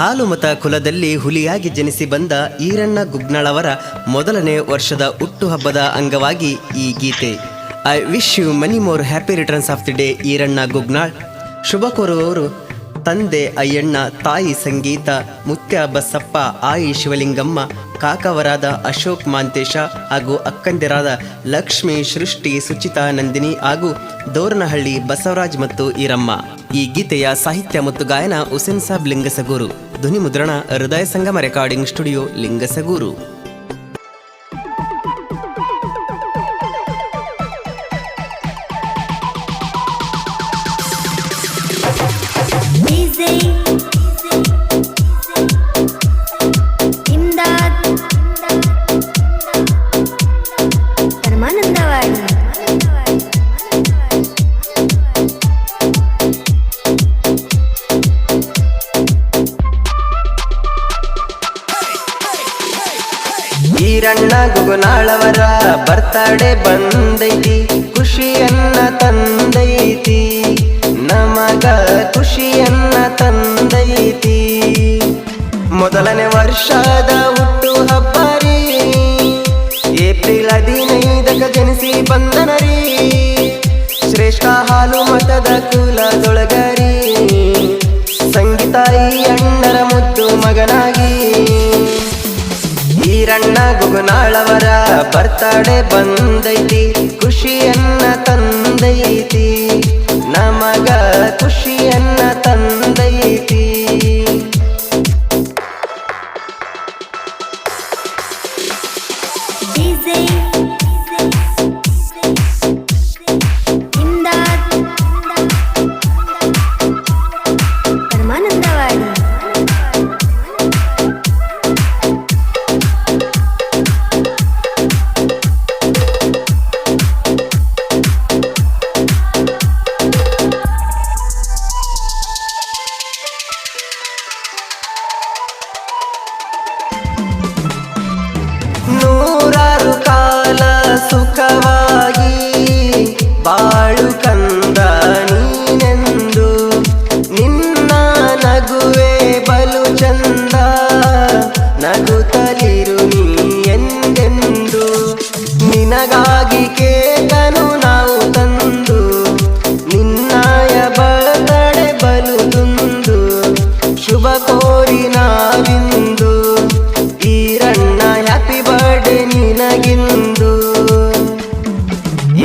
ಹಾಲುಮತ ಕುಲದಲ್ಲಿ ಹುಲಿಯಾಗಿ ಜನಿಸಿ ಬಂದ ಈರಣ್ಣ ಗುಗ್ನಾಳವರ ಮೊದಲನೇ ವರ್ಷದ ಹುಟ್ಟುಹಬ್ಬದ ಅಂಗವಾಗಿ ಈ ಗೀತೆ. I wish you many more happy returns of the day Iranna Gugnal. ಶುಭ ಕೋರುವವರು ತಂದೆ ಅಯ್ಯಣ್ಣ, ತಾಯಿ ಸಂಗೀತ, ಮುತ್ಯ ಬಸಪ್ಪ, ಆಯಿ ಶಿವಲಿಂಗಮ್ಮ, ಕಾಕವರಾದ ಅಶೋಕ್ ಮಾಂತೇಶ ಹಾಗೂ ಅಕ್ಕಂದಿರಾದ ಲಕ್ಷ್ಮಿ, ಸೃಷ್ಟಿ, ಸುಚಿತಾ, ನಂದಿನಿ ಹಾಗೂ ದೋರನಹಳ್ಳಿ ಬಸವರಾಜ್ ಮತ್ತು ಈರಮ್ಮ. ಈ ಗೀತೆಯ ಸಾಹಿತ್ಯ ಮತ್ತು ಗಾಯನ ಹುಸೇನ್ ಸಾಬ್ ಲಿಂಗಸಗೂರು. ಧ್ವನಿ ಮುದ್ರಣ ಹೃದಯ ಸಂಗಮ ರೆಕಾರ್ಡಿಂಗ್ ಸ್ಟುಡಿಯೋ ಲಿಂಗಸಗೂರು. ಈರಣ್ಣ ಗುಗ್ನಾಳವರ ಬರ್ತಡೇ ಬಂದೈತಿ, ಖುಷಿಯನ್ನ ತಂದೈತಿ, ನಮಗ ಖುಷಿಯನ್ನ ತಂದೈತಿ. ಮೊದಲನೇ ವರ್ಷದ ಹುಟ್ಟು ಹಬ್ಬರಿ, ಏಪ್ರಿಲ್ 15 ಜನಿಸಿ ಬಂದನರಿ, ಶ್ರೇಷ್ಠ ಹಾಲು ಮತದ ಕುಲದೊಳಗರಿ, ಸಂಗೀತಾಯಿ ಅಣ್ಣರ ಮುದ್ದು ಮಗನಾಗಿ. ಈರಣ್ಣ ಗುಗ್ನಾಳವರ ಬರ್ತಡೇ ಬಂದೈತಿ, ಖುಷಿಯನ್ನ ತಂದೈತಿ, ನಮಗ ಖುಷಿಯನ್ನ ತಂದೈತಿ. ನೂರಾರು ಕಾಲ ಸುಖವಾಗಿ ಬಾಳು ಕಂದ ನೀನೆಂದು, ನಿನ್ನ ನಗುವೆ ಬಲು ಚಂದ, ನಗುತ್ತಲಿರು ನೀ ಎಂದೆಂದು. ನಿನಗಾಗಿ ಕೇಕನು ನಾವು ತಂದು, ನಿನ್ನಾಯ ಬರ್ತಡೆ ಬಲು ತುಂದು, ಶುಭ ಕೋರಿ ನಾವಿಂದು, ಈರಣ್ಣ ಹ್ಯಾಪಿ ಬರ್ಡೇ ನಿನಗಿಂದು.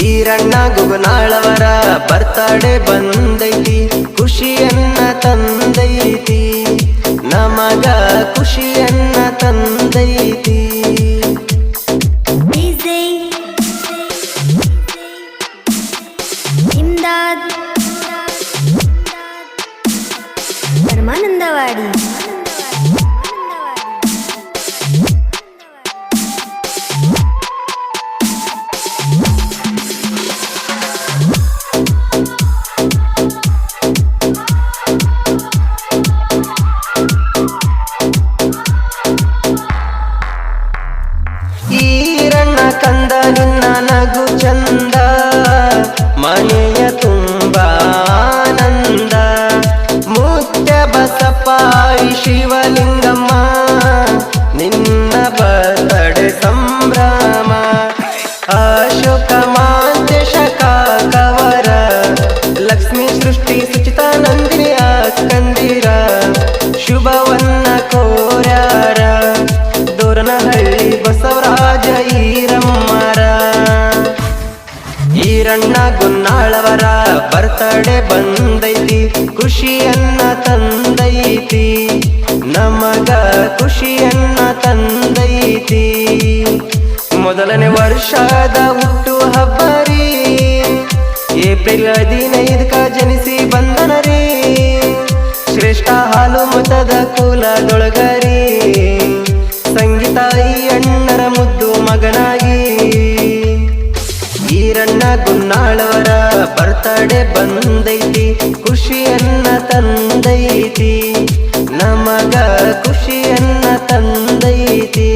ಈರಣ್ಣ ಗುಗ್ನಾಳವರ ಬರ್ತಡೇ ಬಂದೈತಿ, ಖುಷಿಯನ್ನ ತಂದೈತಿ, ನಮಗ ಖುಷಿಯನ್ನ ತಂದೈತಿ. ಪರಮಾನಂದವಾಡಿ ಈರಣ್ಣ ಕಂದ ನಿನ್ನ ನಗು ಚಂದ, ಮನೆಯ ತುಂಬ ಆನಂದ, ಮುತ್ಯ ಬಸಪ್ಪ ಶಿವಲಿಂಗಮ್ಮ, ನಿನ್ನ ಬರ್ತಡೆ ಸಂಭ್ರಮ. ಅಶೋಕ ಮಾಂತೇಶ ಕಾಕವರ, ಲಕ್ಷ್ಮಿ, ಸೃಷ್ಟಿ, ಸುಚಿತಾ, ನಂದಿನಿ ಅಕ್ಕಂದಿರ, ಶುಭವನ್ನ ಕೋರ್ಯಾರ, ದೋರನಹಳ್ಳಿ ಬಸವರಾಜ ಈರಮ್ಮರ. ಈರಣ್ಣ ಗುಗ್ನಾಳವರ ಬರ್ತಡೇ ಬಂದೈತಿ, ಖುಷಿಯನ್ನ ತಂದೈತಿ, ನಮಗ ಖುಷಿಯನ್ನ ತಂದೈತಿ. ಮೊದಲನೇ ವರ್ಷದ ಹುಟ್ಟು ಹಬ್ಬರಿ, ಏಪ್ರಿಲ್ 15 ಜನಿಸಿ ಬಂದನರಿ, ಶ್ರೇಷ್ಠ ಹಾಲು ಮತದ ಕುಲದೊಳಗರಿ, ಸಂಗೀತಾಯಿ ಅಣ್ಣರ ಮುದ್ದು ಮಗನಾಗಿ. ಈರಣ್ಣ ಗುಗ್ನಾಳವರ ಬರ್ತಡೇ ಬಂದೈತಿ, ಖುಷಿಯನ್ನ ತಂದೈತಿ, ನಮಗ ಖುಷಿಯನ್ನ ತಂದೈತಿ.